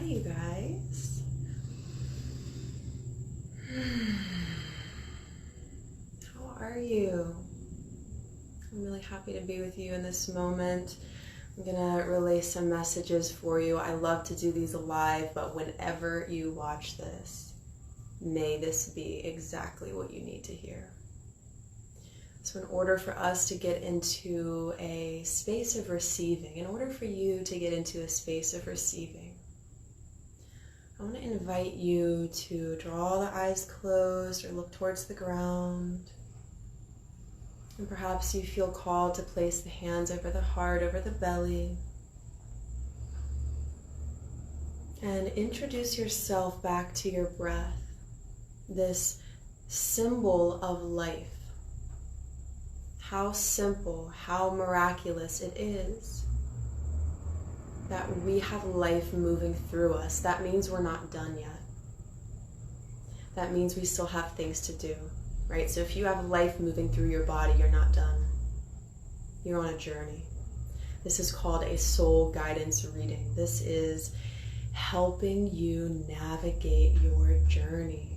you guys. How are you? I'm really happy to be with you in this moment. I'm gonna relay some messages for you. I love to do these live, but whenever you watch this, may this be exactly what you need to hear. So in order for us to get into a space of receiving, in order for you to get into a space of receiving, I want to invite you to draw the eyes closed or look towards the ground. And perhaps you feel called to place the hands over the heart, over the belly. And introduce yourself back to your breath, this symbol of life. How simple, how miraculous it is that we have life moving through us. That means we're not done yet. That means we still have things to do, right? So if you have life moving through your body, you're not done. You're on a journey. This is called a soul guidance reading. This is helping you navigate your journey,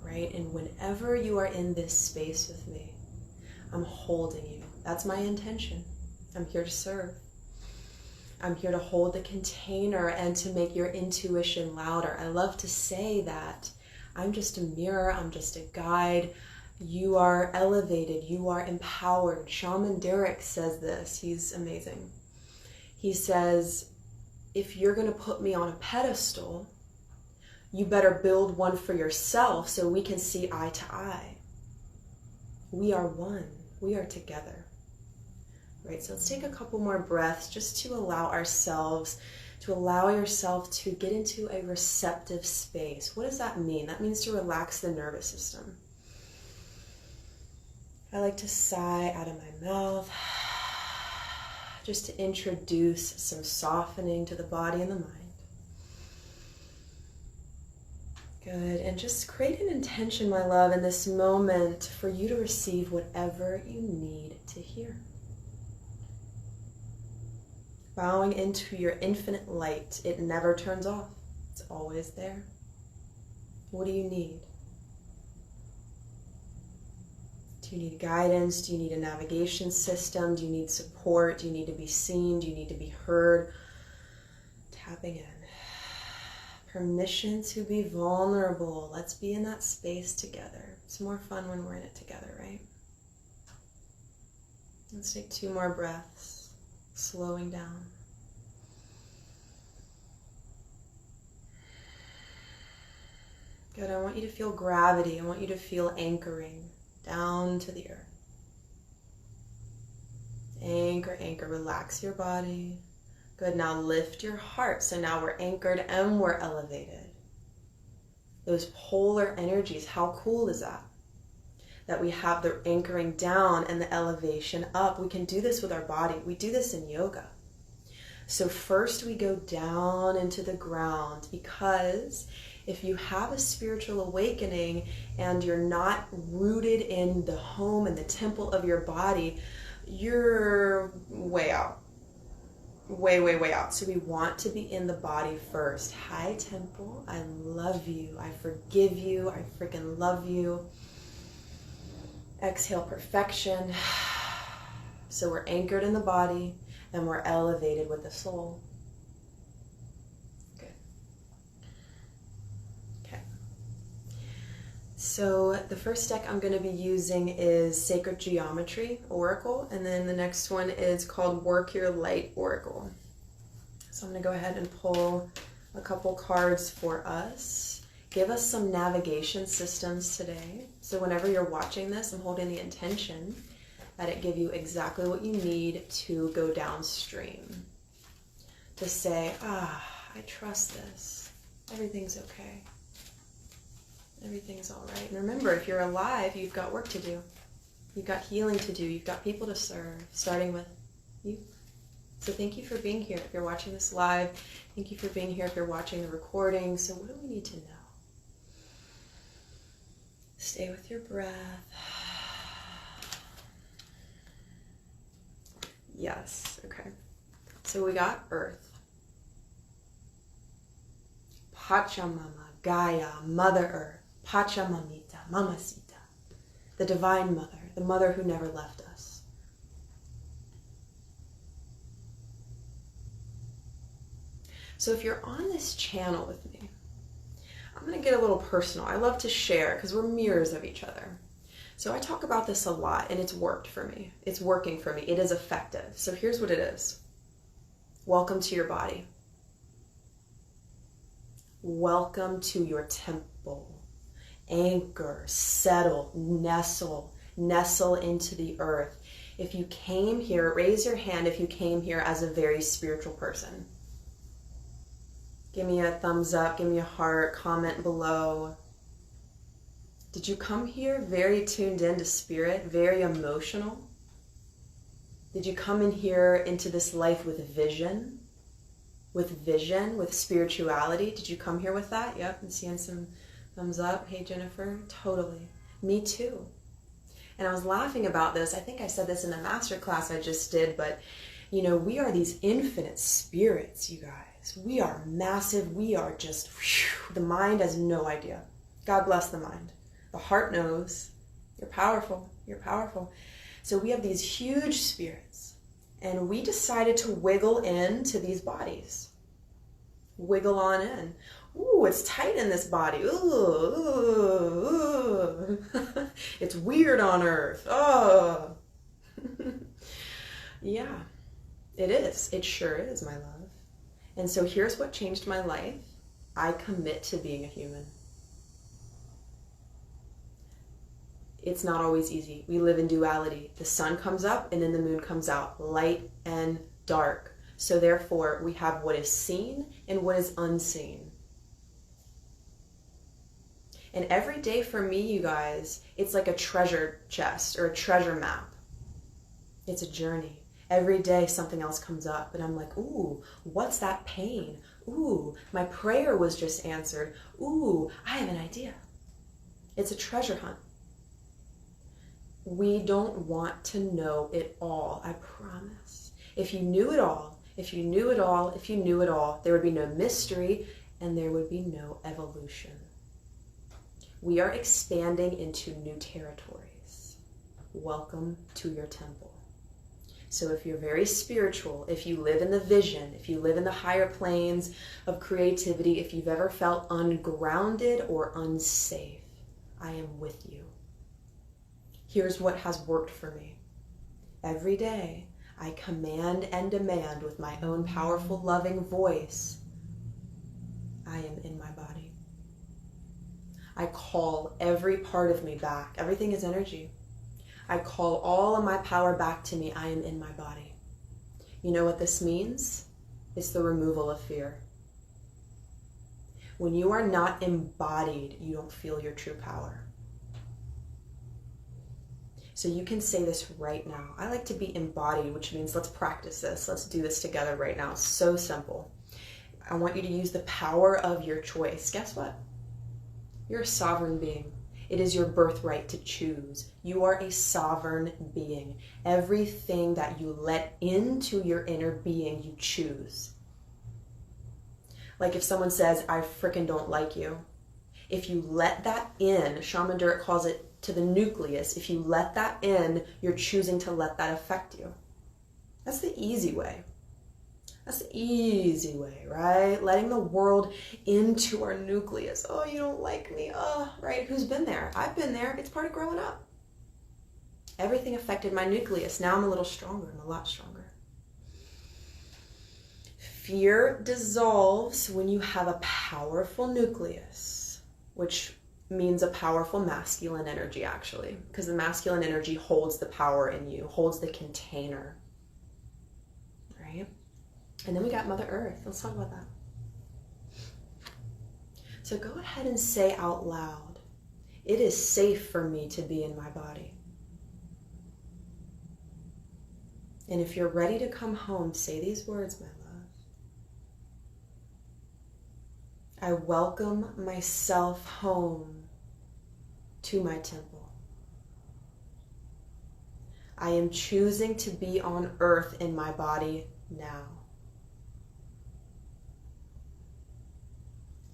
right? And whenever you are in this space with me, I'm holding you. That's my intention. I'm here to serve. I'm here to hold the container and to make your intuition louder. I love to say that I'm just a mirror. I'm just a guide. You are elevated. You are empowered. Shaman Derek says this. He's amazing. He says, if you're going to put me on a pedestal, you better build one for yourself so we can see eye to eye. We are one. We are together. Right? So let's take a couple more breaths just to allow ourselves, to allow yourself to get into a receptive space. What does that mean? That means to relax the nervous system. I like to sigh out of my mouth just to introduce some softening to the body and the mind. Good, and just create an intention, my love, in this moment for you to receive whatever you need to hear. Bowing into your infinite light, it never turns off. It's always there. What do you need? Do you need guidance? Do you need a navigation system? Do you need support? Do you need to be seen? Do you need to be heard? Tapping in. Permission to be vulnerable. Let's be in that space together. It's more fun when we're in it together, right? Let's take 2 more breaths, slowing down. Good, I want you to feel gravity. I want you to feel anchoring down to the earth. Anchor, anchor, relax your body. Good, now lift your heart. So now we're anchored and we're elevated. Those polar energies, how cool is that? That we have the anchoring down and the elevation up. We can do this with our body. We do this in yoga. So first we go down into the ground, because if you have a spiritual awakening and you're not rooted in the home and the temple of your body, you're way out. Way out. So we want to be in the body first. Hi, temple. I love you. I forgive you. I freaking love you. Exhale, perfection. So we're anchored in the body and we're elevated with the soul. Good. Okay. So the first deck I'm going to be using is Sacred Geometry Oracle, and then the next one is called Work Your Light Oracle. So I'm going to go ahead and pull a couple cards for us. Give us some navigation systems today. So whenever you're watching this, I'm holding the intention that it give you exactly what you need to go downstream. To say, I trust this. Everything's okay. Everything's all right. And remember, if you're alive, you've got work to do. You've got healing to do. You've got people to serve, starting with you. So thank you for being here. If you're watching this live, thank you for being here. If you're watching the recording, so what do we need to know? Stay with your breath. Yes, okay. So we got earth. Pachamama, Gaia, Mother Earth, Pachamamita, Mamacita, the Divine Mother, the Mother who never left us. So if you're on this channel with me, I'm going to get a little personal. I love to share because we're mirrors of each other. So I talk about this a lot, and it's worked for me. It's working for me. It is effective. So here's what it is. Welcome to your body. Welcome to your temple. Anchor, settle, nestle into the earth. If you came here, raise your hand if you came here as a very spiritual person. Give me a thumbs up, give me a heart, comment below. Did you come here very tuned into spirit, very emotional? Did you come in here into this life with vision? With spirituality? Did you come here with that? Yep, I'm seeing some thumbs up. Hey, Jennifer, totally. Me too. And I was laughing about this. I think I said this in the masterclass I just did, but you know, we are these infinite spirits, you guys. We are massive. We are just, whew, the mind has no idea. God bless the mind. The heart knows. You're powerful. You're powerful. So we have these huge spirits, and we decided to wiggle into these bodies. Wiggle on in. Ooh, it's tight in this body. Ooh. It's weird on earth. Oh. Yeah, it is. It sure is, my love. And so here's what changed my life. I commit to being a human. It's not always easy. We live in duality. The sun comes up and then the moon comes out, light and dark. So therefore, we have what is seen and what is unseen. And every day for me, you guys, it's like a treasure chest or a treasure map. It's a journey. Every day something else comes up and I'm like, ooh, what's that pain? Ooh, my prayer was just answered. Ooh, I have an idea. It's a treasure hunt. We don't want to know it all, I promise. If you knew it all, if you knew it all, if you knew it all, there would be no mystery and there would be no evolution. We are expanding into new territories. Welcome to your temple. So if you're very spiritual, if you live in the vision, if you live in the higher planes of creativity, if you've ever felt ungrounded or unsafe, I am with you. Here's what has worked for me. Every day, I command and demand with my own powerful, loving voice, I am in my body. I call every part of me back. Everything is energy. I call all of my power back to me. I am in my body. You know what this means? It's the removal of fear. When you are not embodied, you don't feel your true power. So you can say this right now. I like to be embodied, which means let's practice this. Let's do this together right now. It's so simple. I want you to use the power of your choice. Guess what? You're a sovereign being. It is your birthright to choose. You are a sovereign being. Everything that you let into your inner being, you choose. Like if someone says, I freaking don't like you. If you let that in, Shaman Durek calls it to the nucleus. If you let that in, you're choosing to let that affect you. That's the easy way. That's the easy way, right? Letting the world into our nucleus. Oh, you don't like me. Oh, right. Who's been there? I've been there. It's part of growing up. Everything affected my nucleus. Now I'm a little stronger. I'm a lot stronger. Fear dissolves when you have a powerful nucleus, which means a powerful masculine energy, actually, because the masculine energy holds the power in you, holds the container, right? And then we got Mother Earth. Let's talk about that. So go ahead and say out loud, it is safe for me to be in my body. And if you're ready to come home, say these words, my love. I welcome myself home to my temple. I am choosing to be on earth in my body now.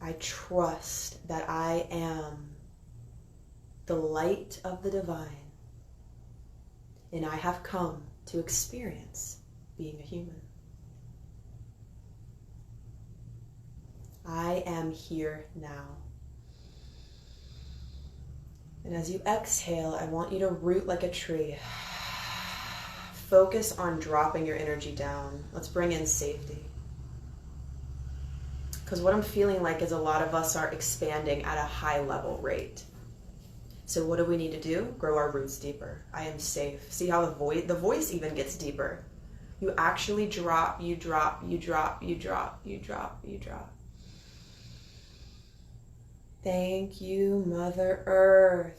I trust that I am the light of the divine, and I have come to experience being a human. I am here now. And as you exhale, I want you to root like a tree. Focus on dropping your energy down. Let's bring in safety. Because what I'm feeling like is a lot of us are expanding at a high level rate. So what do we need to do? Grow our roots deeper. I am safe. See how the voice even gets deeper. You actually drop, you drop, you drop, you drop, you drop, you drop. Thank you, Mother Earth.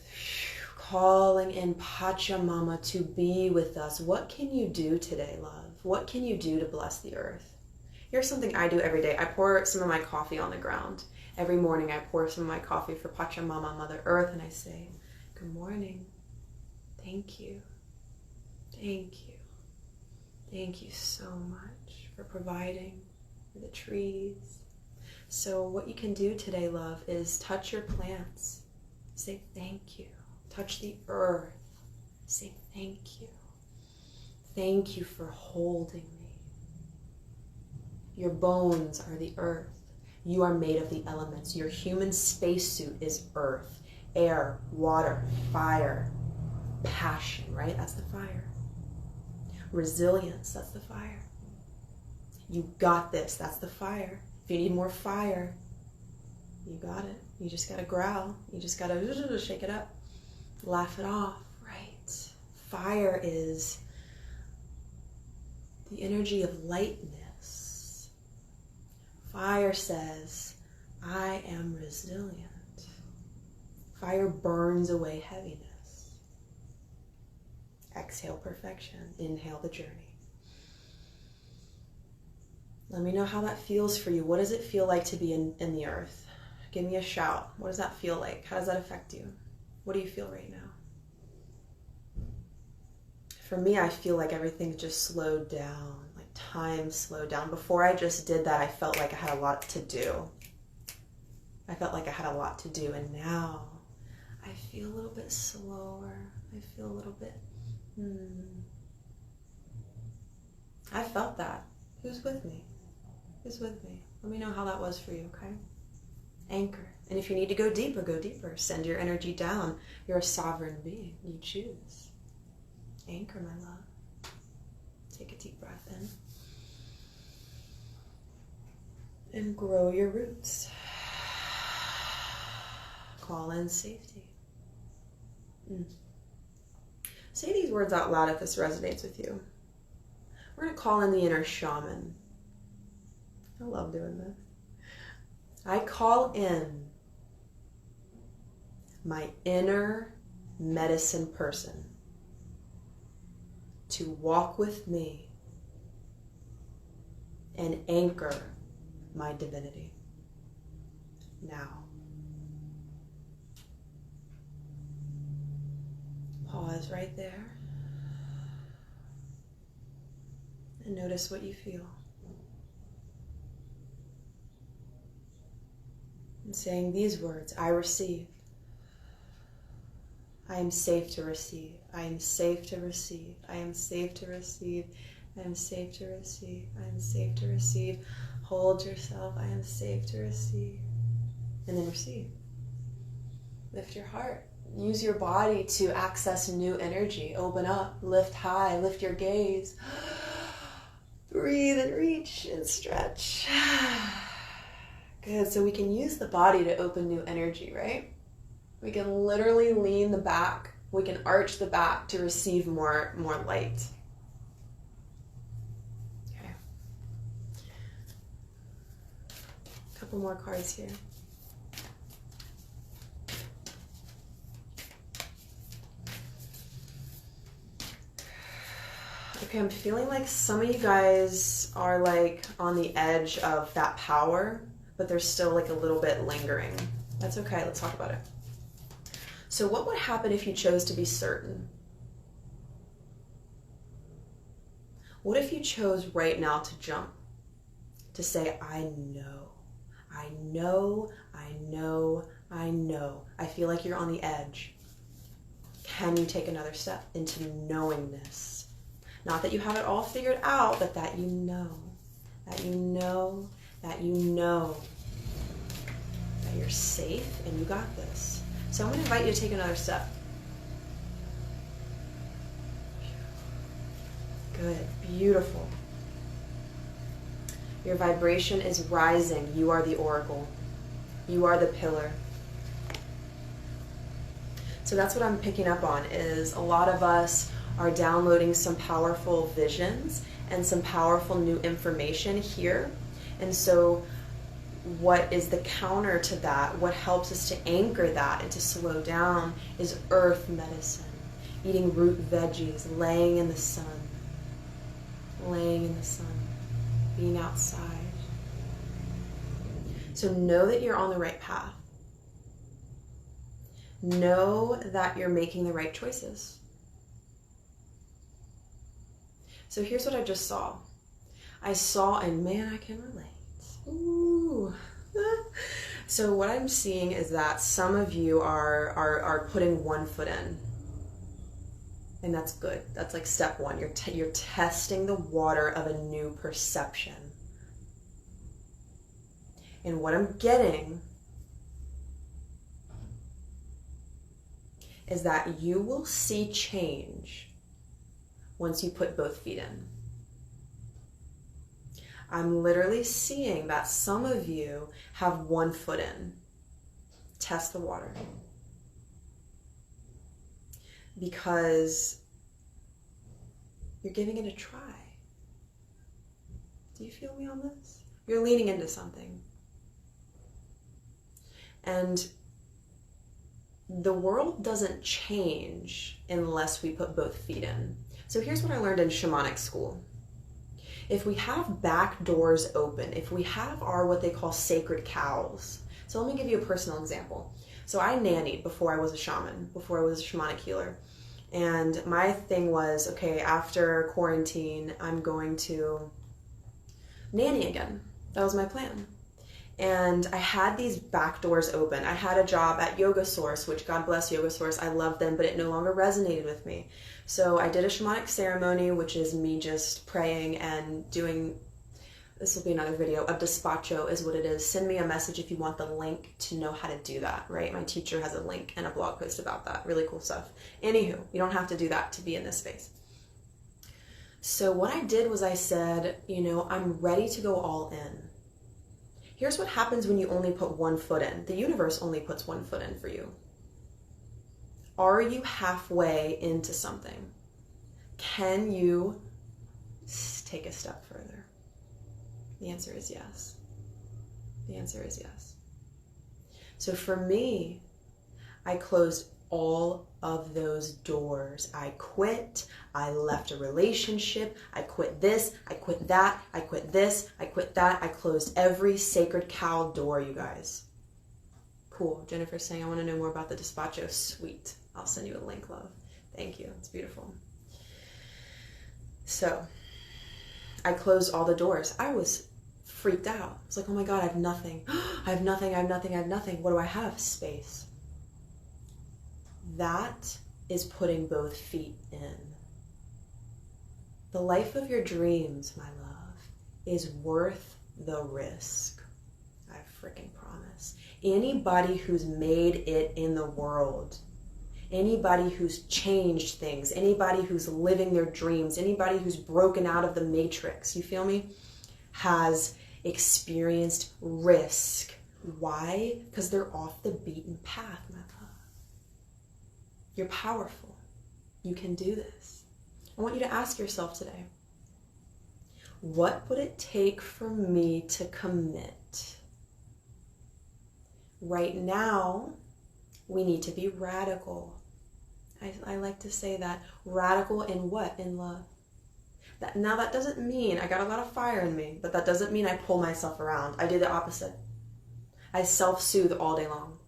Calling in Pachamama to be with us. What can you do today, love? What can you do to bless the earth? Here's something I do every day. I pour some of my coffee on the ground. Every morning I pour some of my coffee for Pachamama, Mother Earth, and I say, good morning. Thank you. Thank you. Thank you so much for providing for the trees. So what you can do today, love, is touch your plants. Say thank you. Touch the earth. Say thank you. Thank you for holding me. Your bones are the earth. You are made of the elements. Your human spacesuit is earth, air, water, fire, passion, right? That's the fire. Resilience, that's the fire. You got this, that's the fire. If you need more fire, you got it. You just gotta growl. You just gotta shake it up. Laugh it off, right? Fire is the energy of lightness. Fire says, I am resilient. Fire burns away heaviness. Exhale perfection. Inhale the journey. Let me know how that feels for you. What does it feel like to be in the earth? Give me a shout. What does that feel like? How does that affect you? What do you feel right now? For me, I feel like everything's just slowed down, like time slowed down. Before I just did that, I felt like I had a lot to do. I felt like I had a lot to do, and now I feel a little bit slower. I feel a little bit, I felt that. Who's with me? Who's with me? Let me know how that was for you, okay? Anchor. And if you need to go deeper, go deeper. Send your energy down. You're a sovereign being. You choose. Anchor, my love. Take a deep breath in. And grow your roots. Call in safety. Say these words out loud if this resonates with you. We're going to call in the inner shaman. I love doing this. I call in my inner medicine person to walk with me and anchor my divinity. Now. Pause right there. And notice what you feel. And saying these words, I receive. I am safe to receive. I am safe to receive. I am safe to receive. I am safe to receive. I am safe to receive. Hold yourself. I am safe to receive. And then receive. Lift your heart. Use your body to access new energy. Open up. Lift high. Lift your gaze. Breathe and reach and stretch. Good. So we can use the body to open new energy, right? We can literally lean the back. We can arch the back to receive more light. Okay. A couple more cards here. Okay, I'm feeling like some of you guys are like on the edge of that power, but there's still like a little bit lingering. That's okay, let's talk about it. So what would happen if you chose to be certain? What if you chose right now to jump? To say, I I know, I know, I know. I feel like you're on the edge. Can you take another step into knowingness? Not that you have it all figured out, but that you know, that you know, that you know that you're safe and you got this. So I'm going to invite you to take another step. Good, beautiful. Your vibration is rising. You are the oracle. You are the pillar. So that's what I'm picking up on, is a lot of us are downloading some powerful visions and some powerful new information here. And so what is the counter to that? What helps us to anchor that and to slow down is earth medicine, eating root veggies, laying in the sun, being outside. So know that you're on the right path. Know that you're making the right choices. So here's what I just saw. I saw, and man, I can relate. Ooh. So what I'm seeing is that some of you are putting one foot in. And that's good. That's like step one. You're testing the water of a new perception. And what I'm getting is that you will see change once you put both feet in. I'm literally seeing that some of you have one foot in. Test the water. Because you're giving it a try. Do you feel me on this? You're leaning into something. And the world doesn't change unless we put both feet in. So here's what I learned in shamanic school. If we have back doors open, if we have our what they call sacred cows. So let me give you a personal example. So I nannied before I was a shaman, before I was a shamanic healer. And my thing was, okay, after quarantine, I'm going to nanny again. That was my plan. And I had these back doors open. I had a job at Yoga Source, which God bless Yoga Source. I love them, but it no longer resonated with me. So I did a shamanic ceremony, which is me just praying and doing, this will be another video, a despacho is what it is. Send me a message if you want the link to know how to do that, right? My teacher has a link and a blog post about that. Really cool stuff. Anywho, you don't have to do that to be in this space. So what I did was I said, I'm ready to go all in. Here's what happens when you only put one foot in. The universe only puts one foot in for you. Are you halfway into something? Can you take a step further? The answer is yes. The answer is yes. So for me, I closed all of those doors. I quit. I left a relationship. I quit this. I quit that. I quit this. I quit that. I closed every sacred cow door, you guys. Cool. Jennifer's saying, I want to know more about the despacho. Sweet. I'll send you a link, love. Thank you. It's beautiful. So I closed all the doors. I was freaked out. I was like, oh my God, I have nothing. I have nothing. I have nothing. I have nothing. What do I have? Space. That is putting both feet in. The life of your dreams, my love, is worth the risk. I freaking promise. Anybody who's made it in the world, anybody who's changed things, anybody who's living their dreams, anybody who's broken out of the matrix, you feel me, has experienced risk. Why? Because they're off the beaten path, my love. You're powerful. You can do this. I want you to ask yourself today, what would it take for me to commit? Right now, we need to be radical. I like to say that. Radical in what? In love. Now that doesn't mean I got a lot of fire in me, but that doesn't mean I pull myself around. I do the opposite. I self-soothe all day long.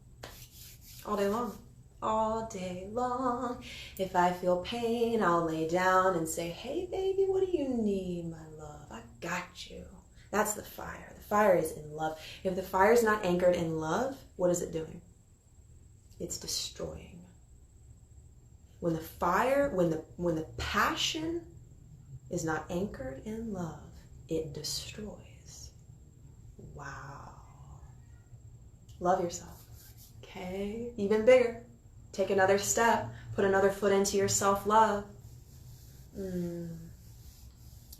All day long. All day long. If I feel pain, I'll lay down and say, hey baby, what do you need, my love? I got you. That's the fire. The fire is in love. If the fire is not anchored in love, what is it doing? It's destroying. When the fire, when the passion is not anchored in love, it destroys. Wow. Love yourself. Okay? Even bigger. Take another step. Put another foot into your self-love.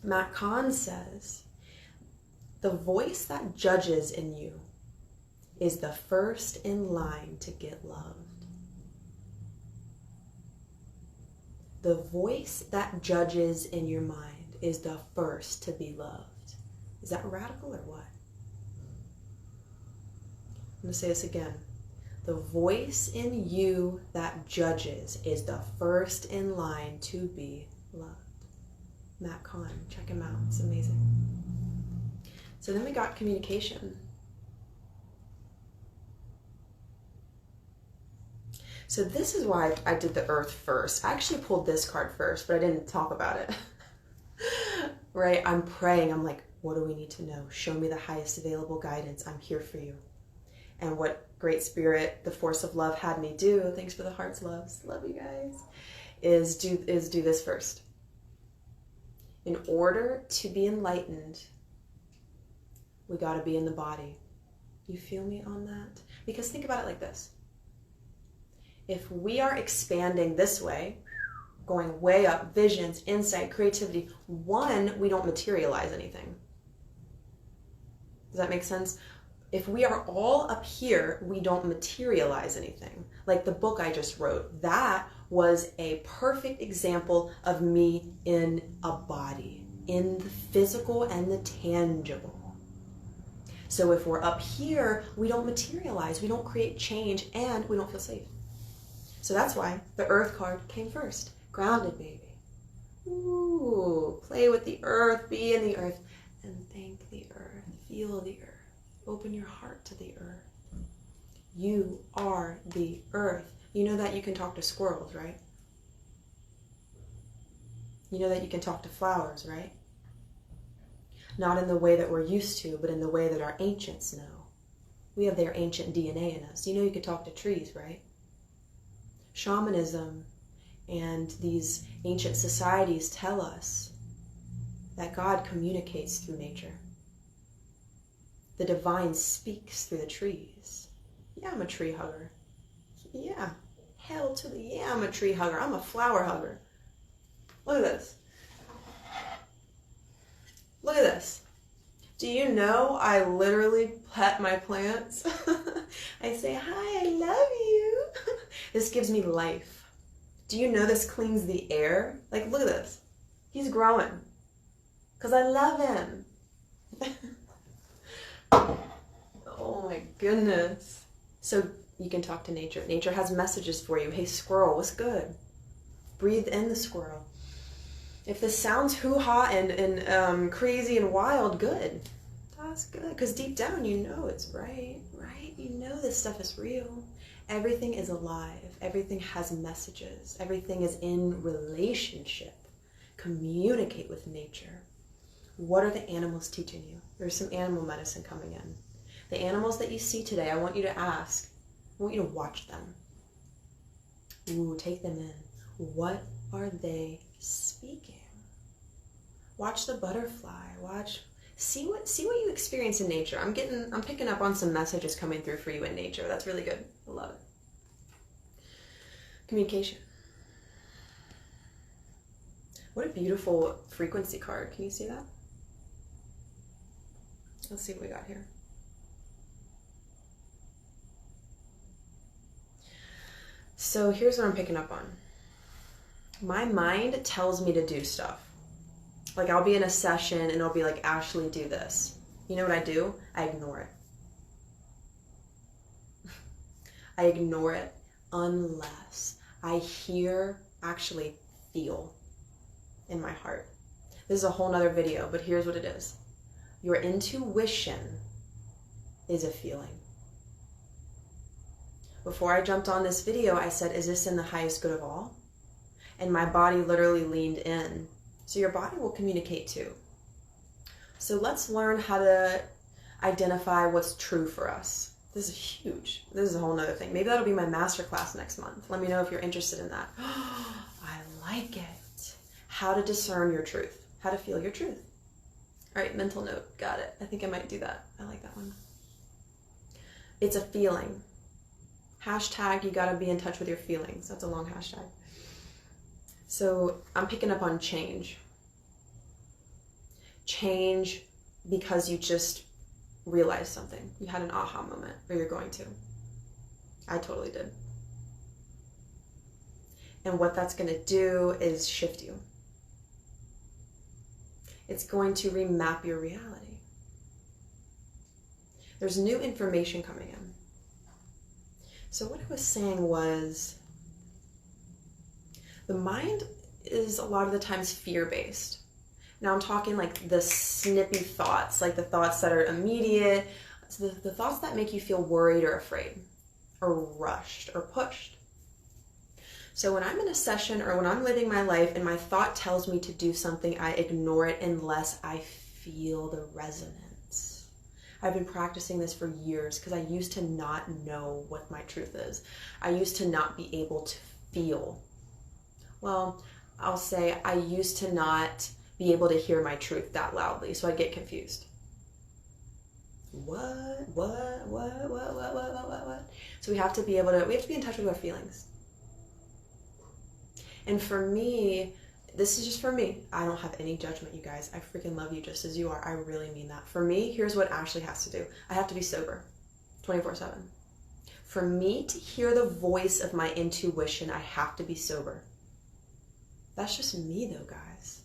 Matt Kahn says, the voice that judges in you is the first in line to get loved. The voice that judges in your mind is the first to be loved. Is that radical or what? I'm going to say this again. The voice in you that judges is the first in line to be loved. Matt Kahn, check him out. It's amazing. So then we got communication. So this is why I did the earth first. I actually pulled this card first, but I didn't talk about it. Right? I'm praying. I'm like, what do we need to know? Show me the highest available guidance. I'm here for you. And what Great Spirit, the force of love, had me do, thanks for the hearts loves, love you guys, is do this first. In order to be enlightened, we got to be in the body. You feel me on that? Because think about it like this. If we are expanding this way, going way up, visions, insight, creativity, one, we don't materialize anything. Does that make sense? If we are all up here, we don't materialize anything. Like the book I just wrote, that was a perfect example of me in a body, in the physical and the tangible. So if we're up here, we don't materialize, we don't create change, and we don't feel safe. So that's why the earth card came first. Grounded, baby. Ooh, play with the earth, be in the earth, and thank the earth, feel the earth. Open your heart to the earth. You are the earth. You know that you can talk to squirrels, right? You know that you can talk to flowers, right? Not in the way that we're used to, but in the way that our ancients know. We have their ancient DNA in us. You know you can talk to trees, right? Shamanism and these ancient societies tell us that God communicates through nature. The divine speaks through the trees. Yeah, I'm a tree hugger. Yeah, hell to the yeah, I'm a tree hugger. I'm a flower hugger. Look at this. Look at this. Do you know I literally pet my plants? I say, hi, I love you. This gives me life. Do you know this cleans the air? Like, look at this. He's growing. Because I love him. Oh my goodness. So you can talk to nature. Nature has messages for you. Hey, squirrel, what's good? Breathe in the squirrel. If this sounds hoo-ha and crazy and wild, good. That's good. Because deep down, you know it's right? You know this stuff is real. Everything is alive. Everything has messages. Everything is in relationship. Communicate with nature. What are the animals teaching you? There's some animal medicine coming in. The animals that you see today, I want you to ask. I want you to watch them. Ooh, take them in. What are they speaking? Watch the butterfly. See what you experience in nature. I'm picking up on some messages coming through for you in nature. That's really good. I love it. Communication. What a beautiful frequency card. Can you see that? Let's see what we got here. So here's what I'm picking up on. My mind tells me to do stuff. Like I'll be in a session and it'll be like, Ashley, do this. You know what I do? I ignore it. I ignore it unless I actually feel in my heart. This is a whole nother video, but here's what it is. Your intuition is a feeling. Before I jumped on this video, I said, is this in the highest good of all? And my body literally leaned in. So your body will communicate too. So let's learn how to identify what's true for us. This is huge. This is a whole nother thing. Maybe that'll be my masterclass next month. Let me know if you're interested in that. I like it. How to discern your truth. How to feel your truth. All right, mental note. Got it. I think I might do that. I like that one. It's a feeling. Hashtag, you gotta be in touch with your feelings. That's a long hashtag. So I'm picking up on change. Change because you just realized something. You had an aha moment, or you're going to. I totally did. And what that's going to do is shift you. It's going to remap your reality. There's new information coming in. So what I was saying was, the mind is a lot of the times fear-based. Now I'm talking like the snippy thoughts, like the thoughts that are immediate, the thoughts that make you feel worried or afraid or rushed or pushed. So when I'm in a session or when I'm living my life and my thought tells me to do something, I ignore it unless I feel the resonance. I've been practicing this for years because I used to not know what my truth is. I used to not be able to feel. Well, I'll say I used to not be able to hear my truth that loudly, so I'd get confused. What? So we have to be in touch with our feelings. And for me, this is just for me. I don't have any judgment, you guys. I freaking love you just as you are. I really mean that. For me, here's what Ashley has to do. I have to be sober, 24/7. For me to hear the voice of my intuition, I have to be sober. That's just me though, guys.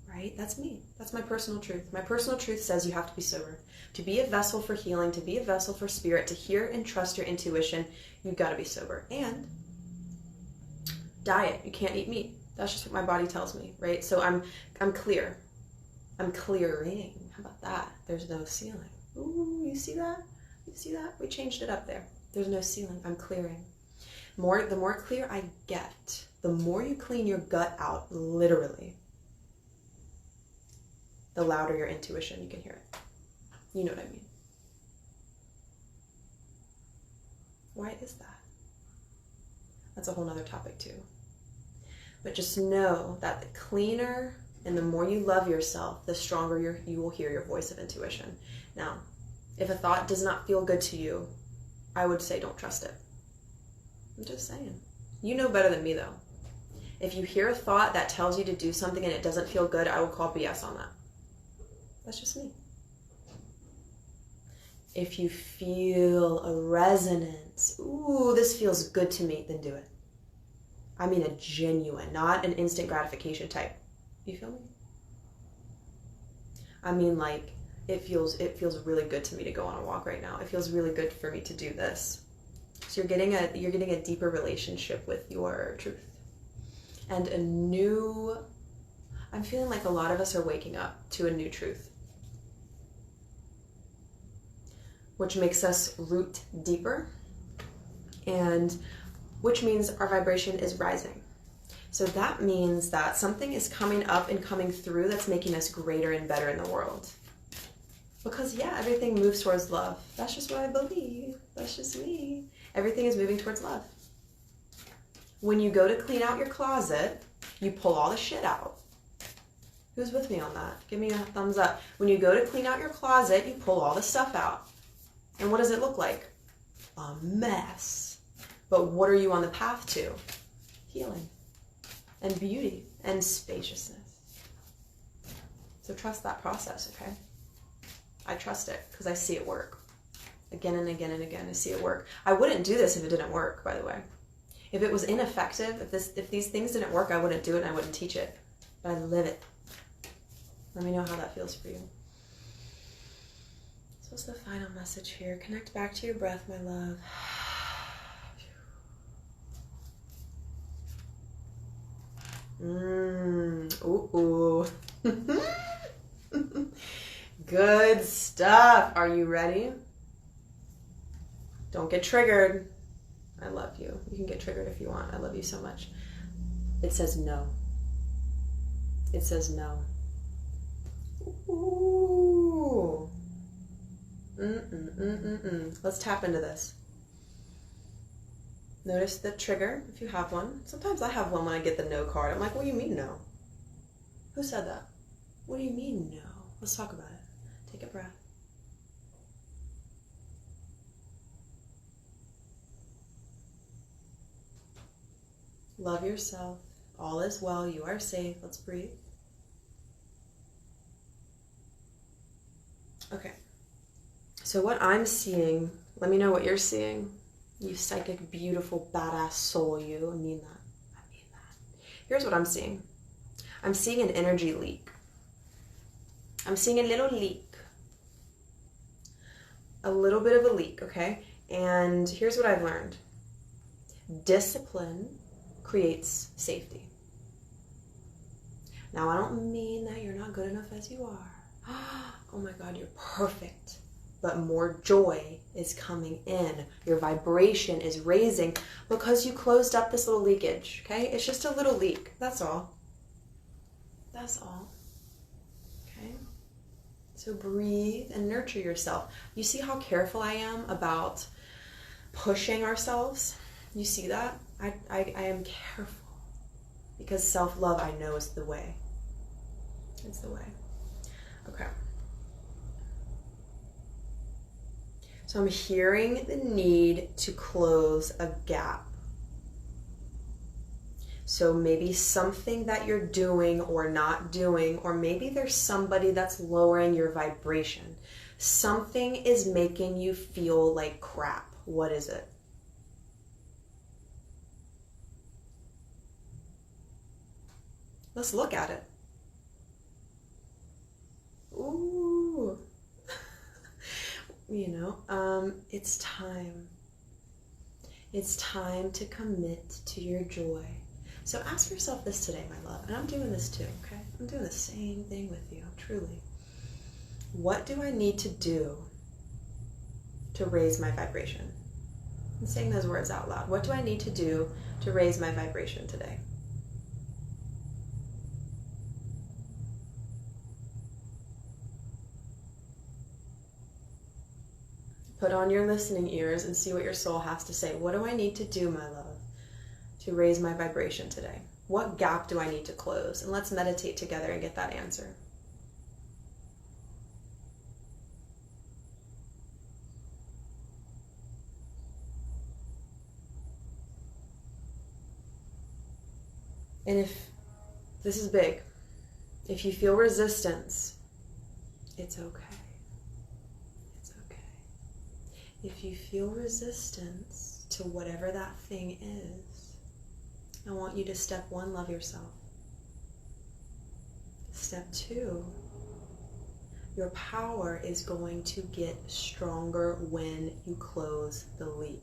Right? That's me. That's my personal truth. My personal truth says you have to be sober. To be a vessel for healing, to be a vessel for spirit, to hear and trust your intuition, you've got to be sober. And diet. You can't eat meat. That's just what my body tells me, right? So I'm clear. I'm clearing. How about that? There's no ceiling. Ooh, you see that? You see that? We changed it up there. There's no ceiling. I'm clearing. The more clear I get, the more you clean your gut out, literally, the louder your intuition, you can hear it. You know what I mean. Why is that? That's a whole nother topic too. But just know that the cleaner and the more you love yourself, the stronger you will hear your voice of intuition. Now, if a thought does not feel good to you, I would say don't trust it. I'm just saying. You know better than me though. If you hear a thought that tells you to do something and it doesn't feel good, I will call BS on that. That's just me. If you feel a resonance, ooh, this feels good to me, then do it. I mean a genuine, not an instant gratification type. You feel me? I mean like, it feels really good to me to go on a walk right now. It feels really good for me to do this. So you're getting a deeper relationship with your truth. And I'm feeling like a lot of us are waking up to a new truth, which makes us root deeper, and which means our vibration is rising. So that means that something is coming up and coming through that's making us greater and better in the world. Because yeah, everything moves towards love. That's just what I believe. That's just me. Everything is moving towards love. When you go to clean out your closet, you pull all the shit out. Who's with me on that? Give me a thumbs up. When you go to clean out your closet, you pull all the stuff out. And what does it look like? A mess. But what are you on the path to? Healing and beauty and spaciousness. So trust that process, okay? I trust it because I see it work. Again and again and again, I see it work. I wouldn't do this if it didn't work, by the way. If it was ineffective, if these things didn't work, I wouldn't do it and I wouldn't teach it. But I live it. Let me know how that feels for you. So what's the final message here? Connect back to your breath, my love. Ooh. Good stuff. Are you ready? Don't get triggered. I love you. You can get triggered if you want. I love you so much. It says no. It says no. Ooh. Let's tap into this. Notice the trigger if you have one. Sometimes I have one when I get the no card. I'm like, what do you mean no? Who said that? What do you mean no? Let's talk about it. Take a breath. Love yourself. All is well. You are safe. Let's breathe. Okay. So what I'm seeing, let me know what you're seeing. You psychic, beautiful, badass soul, you. I mean that. I mean that. Here's what I'm seeing. I'm seeing an energy leak. I'm seeing a little leak. A little bit of a leak, okay? And here's what I've learned. Discipline creates safety. Now, I don't mean that you're not good enough as you are. Oh my God, you're perfect. But more joy is coming in. Your vibration is raising because you closed up this little leakage, okay? It's just a little leak, that's all. That's all, okay? So breathe and nurture yourself. You see how careful I am about pushing ourselves? You see that? I am careful because self-love, I know, is the way. It's the way. Okay. So I'm hearing the need to close a gap. So maybe something that you're doing or not doing, or maybe there's somebody that's lowering your vibration. Something is making you feel like crap. What is it? Let's look at it. Ooh. You know, it's time. It's time to commit to your joy. So ask yourself this today, my love. And I'm doing this too, okay? I'm doing the same thing with you, truly. What do I need to do to raise my vibration? I'm saying those words out loud. What do I need to do to raise my vibration today? Put on your listening ears and see what your soul has to say. What do I need to do, my love, to raise my vibration today? What gap do I need to close? And let's meditate together and get that answer. And if this is big, if you feel resistance, it's okay. If you feel resistance to whatever that thing is, I want you to step 1, love yourself. Step 2, your power is going to get stronger when you close the leak.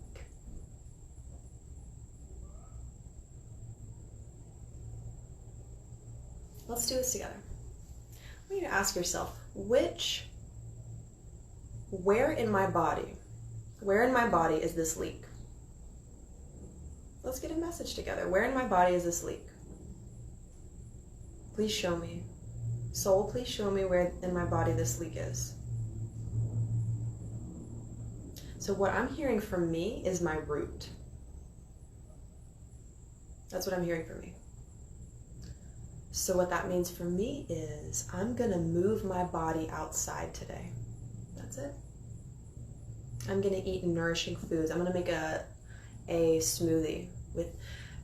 Let's do this together. I want you to ask yourself, where in my body is this leak? Let's get a message together. Where in my body is this leak? Please show me. Soul, please show me where in my body this leak is. So what I'm hearing from me is my root. That's what I'm hearing from me. So what that means for me is I'm gonna move my body outside today. That's it. I'm gonna eat nourishing foods. I'm gonna make a smoothie with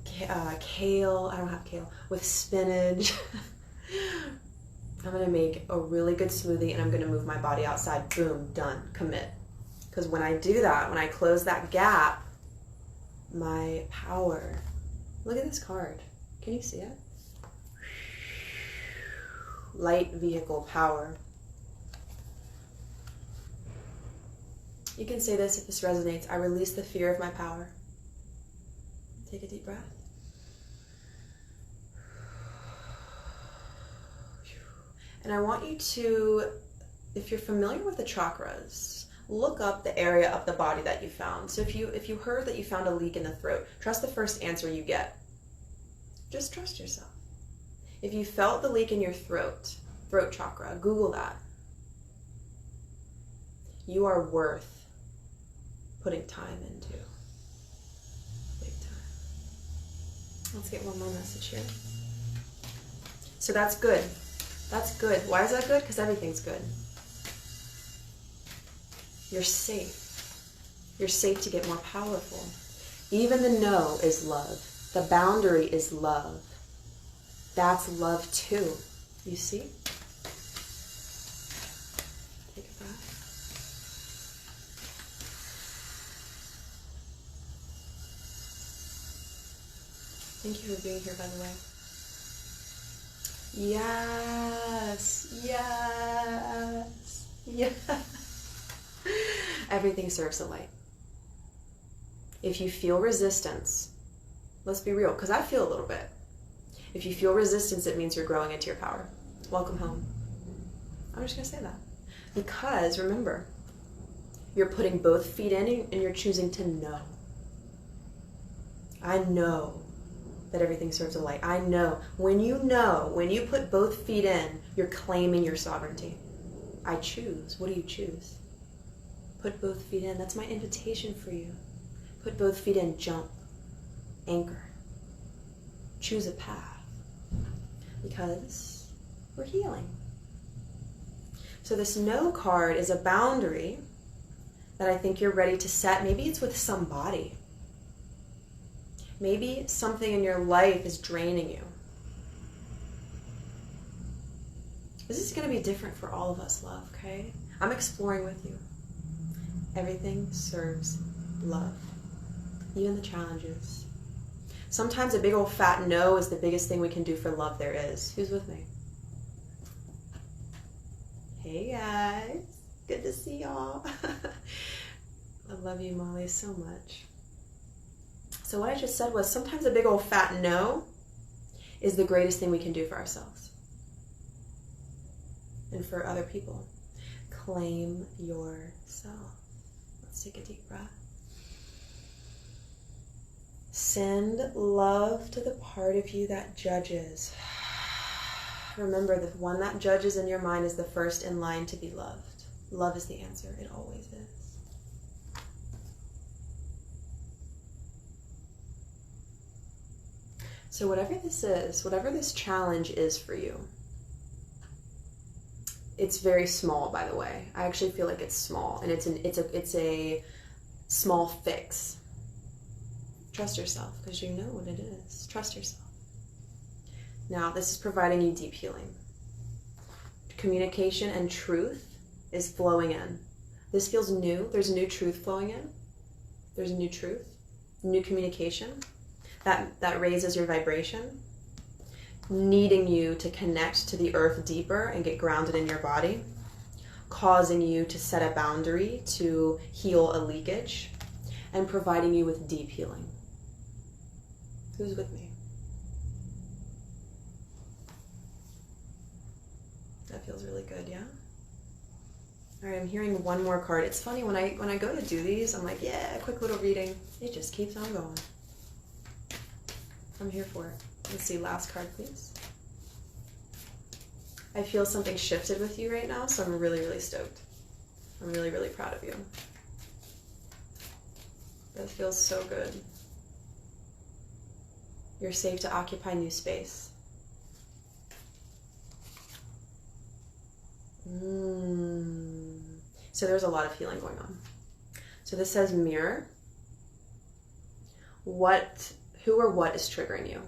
kale. I don't have kale. With spinach. I'm gonna make a really good smoothie and I'm gonna move my body outside. Boom, done, commit. Because when I do that, when I close that gap, my power, look at this card. Can you see it? Light vehicle power. You can say this if this resonates. I release the fear of my power. Take a deep breath. And I want you to, if you're familiar with the chakras, look up the area of the body that you found. So if you heard that you found a leak in the throat, trust the first answer you get. Just trust yourself. If you felt the leak in your throat chakra, Google that. you are worth putting time into. Big time. Let's get one more message here. So that's good. That's good. Why is that good? Because everything's good. You're safe. You're safe to get more powerful. Even the no is love. The boundary is love. That's love too. You see? Take a breath. Thank you for being here, by the way. Yes. Yes. Yes. Everything serves a light. If you feel resistance, let's be real, because I feel a little bit. If you feel resistance, it means you're growing into your power. Welcome home. I'm just going to say that. Because, remember, you're putting both feet in and you're choosing to know. I know that everything serves a light. I know. When you put both feet in, you're claiming your sovereignty. I choose. What do you choose? Put both feet in. That's my invitation for you. Put both feet in. Jump. Anchor. Choose a path. Because we're healing. So this no card is a boundary that I think you're ready to set. Maybe it's with somebody. Maybe something in your life is draining you. This is going to be different for all of us, love, okay? I'm exploring with you. Everything serves love. Even the challenges. Sometimes a big old fat no is the biggest thing we can do for love there is. Who's with me? Hey guys. Good to see y'all. I love you, Molly, so much. So what I just said was sometimes a big old fat no is the greatest thing we can do for ourselves and for other people. Claim yourself. Let's take a deep breath. Send love to the part of you that judges. Remember, the one that judges in your mind is the first in line to be loved. Love is the answer. It always is. So whatever this is, whatever this challenge is for you, it's very small, by the way. I actually feel like it's small, and it's a small fix. Trust yourself, because you know what it is. Trust yourself. Now, this is providing you deep healing. Communication and truth is flowing in. This feels new. There's new truth flowing in. There's a new truth, new communication. That raises your vibration, needing you to connect to the earth deeper and get grounded in your body, causing you to set a boundary to heal a leakage, and providing you with deep healing. Who's with me? That feels really good, yeah? All right, I'm hearing one more card. It's funny, when I go to do these, I'm like, yeah, quick little reading. It just keeps on going. I'm here for it. Let's see, last card, please. I feel something shifted with you right now, so I'm really, really stoked. I'm really, really proud of you. That feels so good. You're safe to occupy new space. So there's a lot of healing going on. So this says mirror. Who or what is triggering you?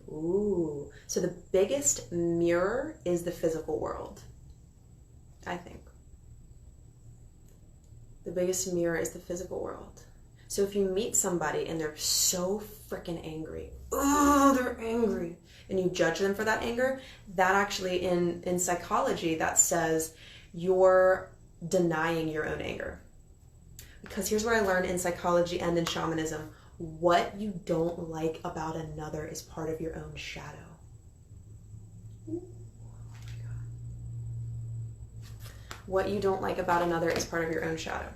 Ooh. So the biggest mirror is the physical world, I think. The biggest mirror is the physical world. So if you meet somebody and they're so freaking angry, they're angry, and you judge them for that anger, that actually in psychology, that says you're denying your own anger. Because here's what I learned in psychology and in shamanism. What you don't like about another is part of your own shadow. Ooh. Oh my God. What you don't like about another is part of your own shadow.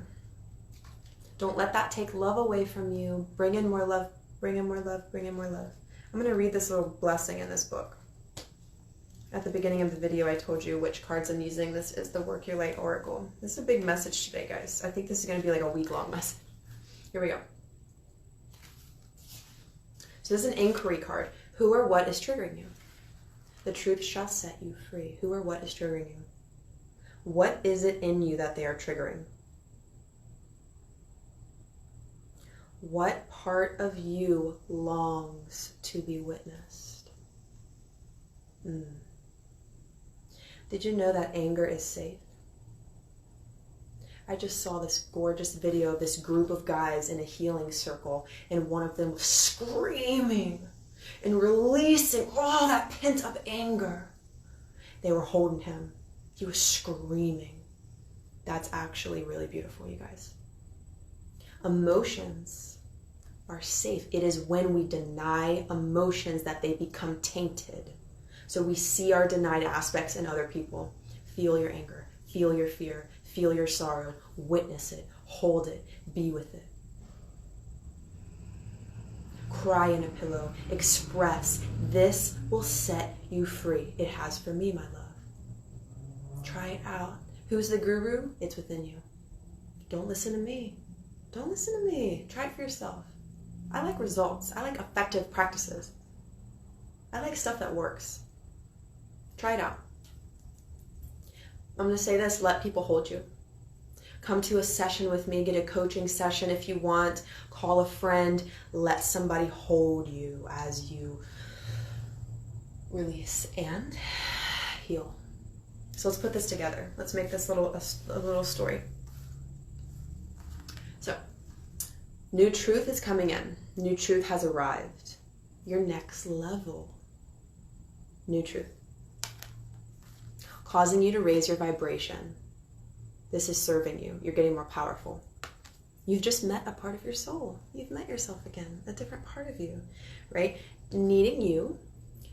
Don't let that take love away from you. Bring in more love, bring in more love, bring in more love. I'm going to read this little blessing in this book. At the beginning of the video, I told you which cards I'm using. This is the Work Your Light Oracle. This is a big message today, guys. I think this is going to be like a week-long message. Here we go. So this is an inquiry card. Who or what is triggering you? The truth shall set you free. Who or what is triggering you? What is it in you that they are triggering? What part of you longs to be witnessed? Did you know that anger is safe? I just saw this gorgeous video of this group of guys in a healing circle, and one of them was screaming and releasing all that pent-up anger. They were holding him. He was screaming. That's actually really beautiful, you guys. Emotions are safe. It is when we deny emotions that they become tainted. So we see our denied aspects in other people. Feel your anger, feel your fear, feel your sorrow, witness it, hold it, be with it. Cry in a pillow, express. This will set you free. It has for me, my love. Try it out. Who's the guru? It's within you. Don't listen to me. Don't listen to me. Try it for yourself. I like results. I like effective practices. I like stuff that works. Try it out. I'm going to say this, let people hold you. Come to a session with me, get a coaching session if you want, call a friend, let somebody hold you as you release and heal. So let's put this together. Let's make this a little story. So, new truth is coming in. New truth has arrived. Your next level. New truth. Causing you to raise your vibration. This is serving you. You're getting more powerful. You've just met a part of your soul. You've met yourself again, a different part of you, right? Needing you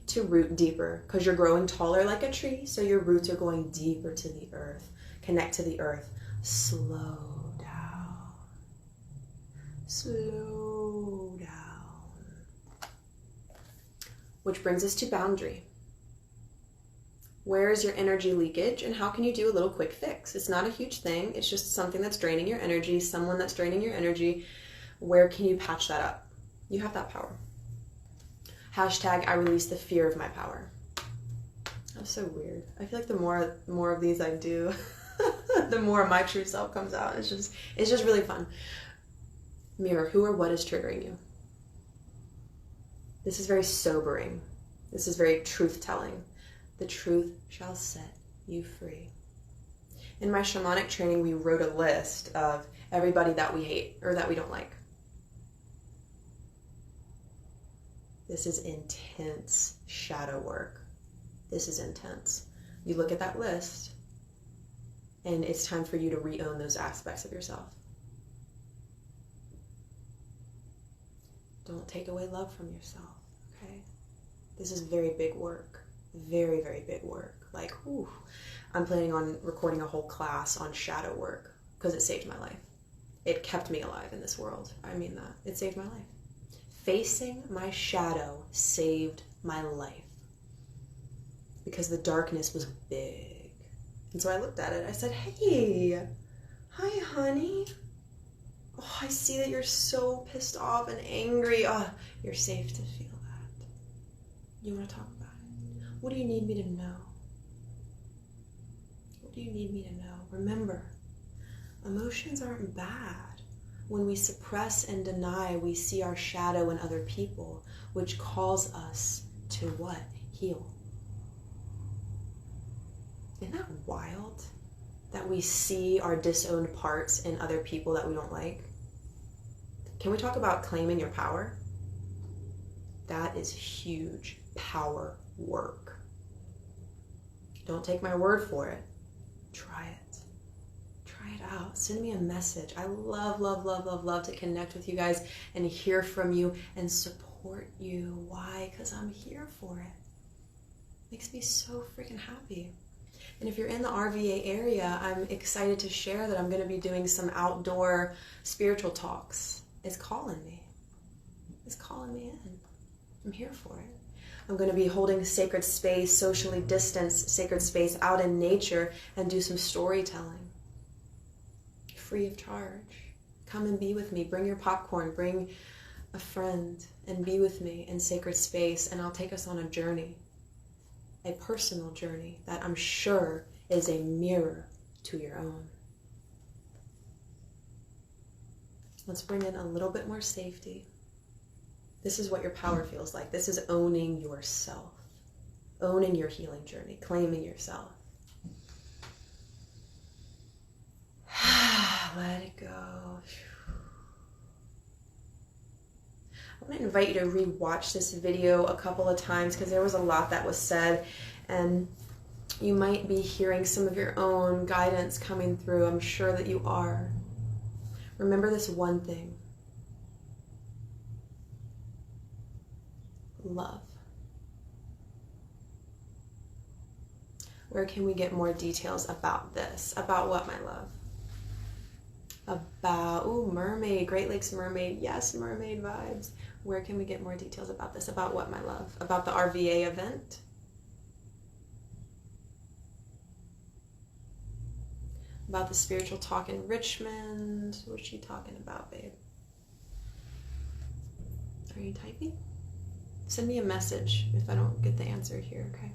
to root deeper because you're growing taller like a tree, so your roots are going deeper to the earth. Connect to the earth. Slow down. Slow down. Which brings us to boundary. Where is your energy leakage and how can you do a little quick fix? It's not a huge thing. It's just something that's draining your energy, someone that's draining your energy. Where can you patch that up? You have that power. Hashtag I release the fear of my power. That's so weird. I feel like the more of these I do, the more my true self comes out. It's just really fun. Mirror, who or what is triggering you? This is very sobering. This is very truth-telling. The truth shall set you free. In my shamanic training, we wrote a list of everybody that we hate or that we don't like. This is intense shadow work. This is intense. You look at that list and it's time for you to re-own those aspects of yourself. Don't take away love from yourself, okay? This is very big work. Very, very big work. Like, ooh, I'm planning on recording a whole class on shadow work because it saved my life. It kept me alive in this world. I mean that. It saved my life. Facing my shadow saved my life because the darkness was big. And so I looked at it. I said, hey, hi, honey. Oh, I see that you're so pissed off and angry. Oh, you're safe to feel that. You want to talk about it? What do you need me to know? What do you need me to know? Remember, emotions aren't bad. When we suppress and deny, we see our shadow in other people, which calls us to what? Heal. Isn't that wild? That we see our disowned parts in other people that we don't like? Can we talk about claiming your power? That is huge power work. Don't take my word for it. Try it. Try it out. Send me a message. I love, love, love, love, love to connect with you guys and hear from you and support you. Why? Because I'm here for it. Makes me so freaking happy. And if you're in the RVA area, I'm excited to share that I'm going to be doing some outdoor spiritual talks. It's calling me. It's calling me in. I'm here for it. I'm going to be holding sacred space, socially distanced sacred space out in nature, and do some storytelling. Free of charge. Come and be with me. Bring your popcorn. Bring a friend and be with me in sacred space, and I'll take us on a journey. A personal journey that I'm sure is a mirror to your own. Let's bring in a little bit more safety. This is what your power feels like. This is owning yourself, owning your healing journey, claiming yourself. Let it go. I want to invite you to re-watch this video a couple of times because there was a lot that was said, and you might be hearing some of your own guidance coming through. I'm sure that you are. Remember this one thing. Love. Where can we get more details about this? About what, my love? About, ooh, mermaid, Great Lakes mermaid. Yes, mermaid vibes. Where can we get more details about this? About what, my love? About the RVA event? About the spiritual talk in Richmond? What's she talking about, babe? Are you typing? Send me a message if I don't get the answer here, okay?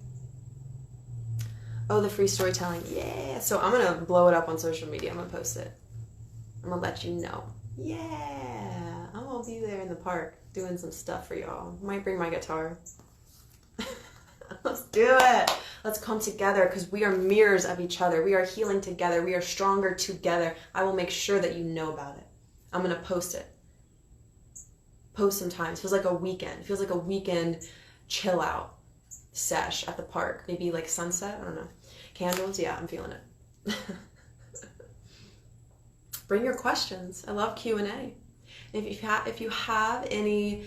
Oh, the free storytelling. Yeah. So I'm going to blow it up on social media. I'm going to post it. I'm going to let you know. Yeah. I'm going to be there in the park doing some stuff for y'all. Might bring my guitar. Let's do it. Let's come together because we are mirrors of each other. We are healing together. We are stronger together. I will make sure that you know about it. I'm going to post it. Post sometimes. Feels like a weekend. Feels like a weekend chill out sesh at the park. Maybe like sunset. I don't know. Candles. Yeah, I'm feeling it. Bring your questions. I love Q&A. If you have any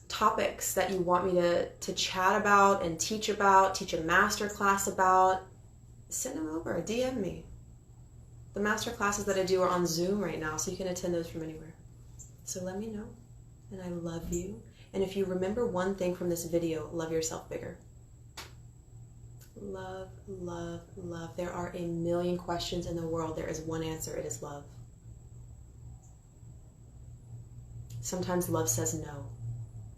topics that you want me to chat about and teach a master class about, send them over. DM me. The master classes that I do are on Zoom right now, so you can attend those from anywhere. So let me know. And I love you. And if you remember one thing from this video, love yourself bigger. Love, love, love. There are a million questions in the world. There is one answer. It is love. Sometimes love says no.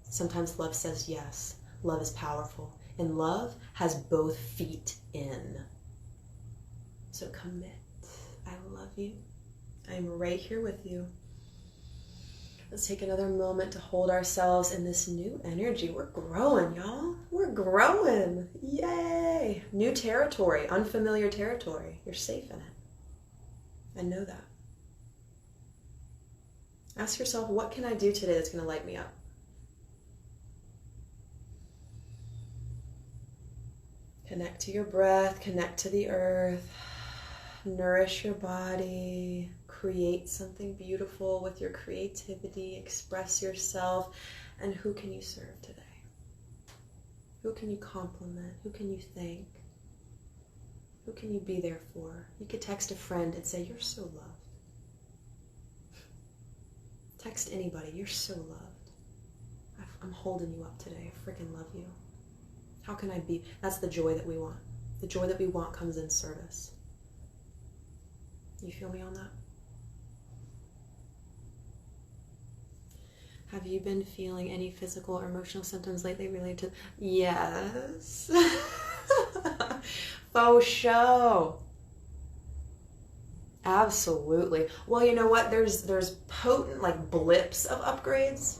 Sometimes love says yes. Love is powerful. And love has both feet in. So commit. I love you. I'm right here with you. Let's take another moment to hold ourselves in this new energy. We're growing, y'all. We're growing. Yay. New territory, unfamiliar territory. You're safe in it. I know that. Ask yourself, what can I do today that's going to light me up? Connect to your breath, connect to the earth, nourish your body, create something beautiful with your creativity, express yourself, and who can you serve today? Who can you compliment? Who can you thank? Who can you be there for? You could text a friend and say, you're so loved. Text anybody, you're so loved. I'm holding you up today. I freaking love you. How can I be? That's the joy that we want. The joy that we want comes in service. You feel me on that? Have you been feeling any physical or emotional symptoms lately related to... Yes. Faux show. Absolutely. Well, you know what? There's potent like blips of upgrades.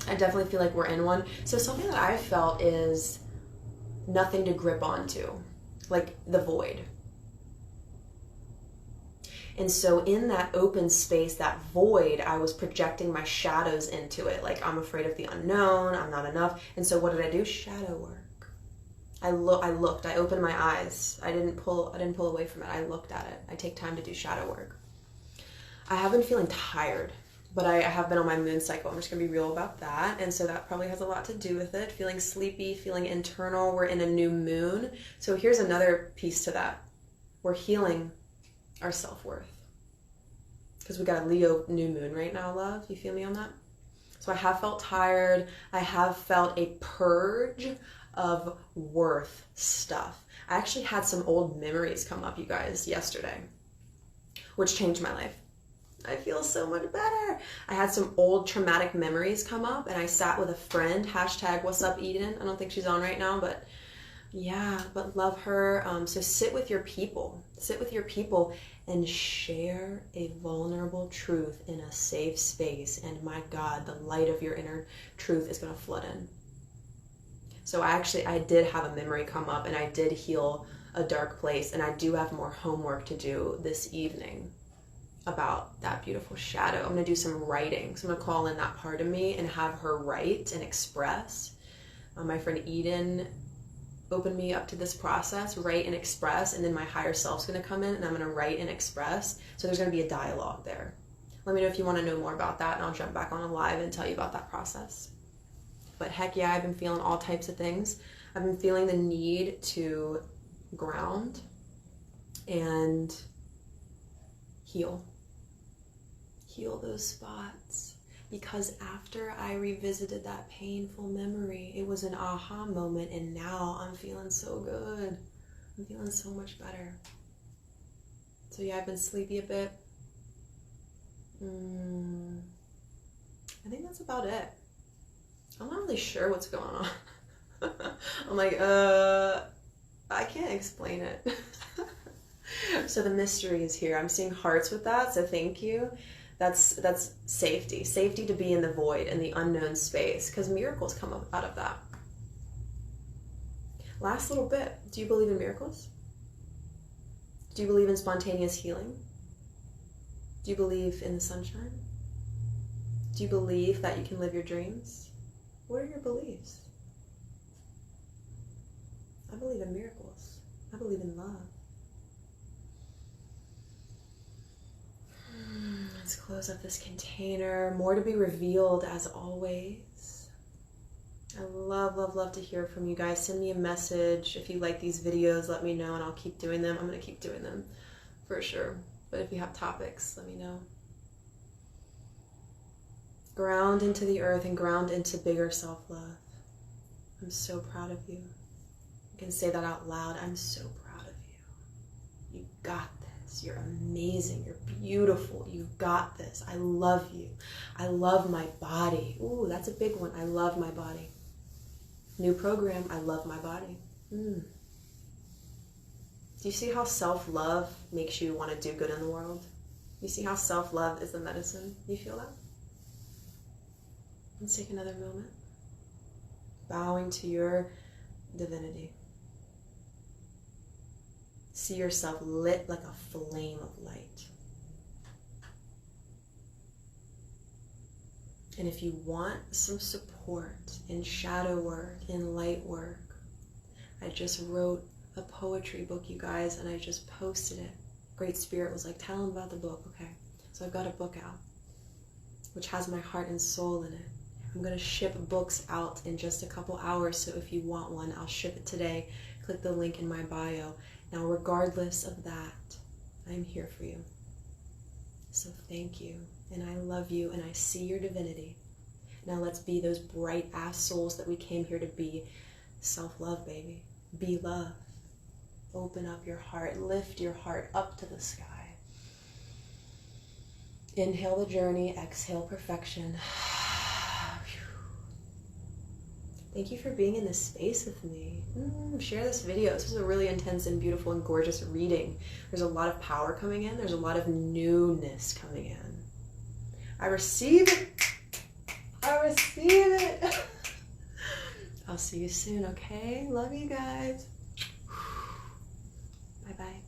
I definitely feel like we're in one. So something that I've felt is nothing to grip onto, like the void. And so in that open space, that void, I was projecting my shadows into it. Like, I'm afraid of the unknown, I'm not enough. And so what did I do? Shadow work. I looked, I opened my eyes. I didn't pull away from it. I looked at it. I take time to do shadow work. I have been feeling tired, but I have been on my moon cycle. I'm just gonna be real about that. And so that probably has a lot to do with it. Feeling sleepy, feeling internal. We're in a new moon. So here's another piece to that. We're healing our self-worth. Because we got a Leo new moon right now, love. You feel me on that? So I have felt tired. I have felt a purge of worth stuff. I actually had some old memories come up, you guys, yesterday, which changed my life. I feel so much better. I had some old traumatic memories come up, and I sat with a friend, hashtag what's up Eden. I don't think she's on right now, but yeah, but love her. So sit with your people. Sit with your people and share a vulnerable truth in a safe space. And my God, the light of your inner truth is going to flood in. So I did have a memory come up, and I did heal a dark place, and I do have more homework to do this evening about that beautiful shadow. I'm going to do some writing. So I'm going to call in that part of me and have her write and express. My friend Eden opened me up to this process, write and express, and then my higher self's going to come in and I'm going to write and express. So there's going to be a dialogue there. Let me know if you want to know more about that, and I'll jump back on a live and tell you about that process. But heck yeah, I've been feeling all types of things. I've been feeling the need to ground and heal those spots, because after I revisited that painful memory, it was an aha moment, and now I'm feeling so good. I'm feeling so much better. So yeah, I've been sleepy a bit. I think that's about it. I'm not really sure what's going on. I'm like, I can't explain it. So the mystery is here. I'm seeing hearts with that, so thank you. That's safety to be in the void, in the unknown space, because miracles come out of that. Last little bit. Do you believe in miracles? Do you believe in spontaneous healing? Do you believe in the sunshine? Do you believe that you can live your dreams? What are your beliefs? I believe in miracles. I believe in love. Let's close up this container. More to be revealed as always. I love to hear from you guys. Send me a message. If you like these videos, let me know and I'll keep doing them. I'm going to keep doing them for sure. But if you have topics, let me know. Ground into the earth and ground into bigger self-love. I'm so proud of you. You can say that out loud. I'm so proud of you. You got this. You're amazing. You're beautiful. You've got this. I love you. I love my body. Ooh, that's a big one. I love my body. New program. I love my body. Do you see how self-love makes you want to do good in the world? You see how self-love is the medicine? You feel that? Let's take another moment. Bowing to your divinity. See yourself lit like a flame of light. And if you want some support in shadow work, in light work, I just wrote a poetry book, you guys, and I just posted it. Great Spirit was like, tell them about the book. Okay, so I've got a book out, which has my heart and soul in it. I'm going to ship books out in just a couple hours, so if you want one, I'll ship it today. Click the link in my bio. Now, regardless of that, I'm here for you. So thank you, and I love you, and I see your divinity. Now let's be those bright-ass souls that we came here to be. Self-love, baby. Be love. Open up your heart. Lift your heart up to the sky. Inhale the journey. Exhale perfection. Thank you for being in this space with me. Share this video. This was a really intense and beautiful and gorgeous reading. There's a lot of power coming in. There's a lot of newness coming in. I receive it. I receive it. I'll see you soon, okay? Love you guys. Bye-bye.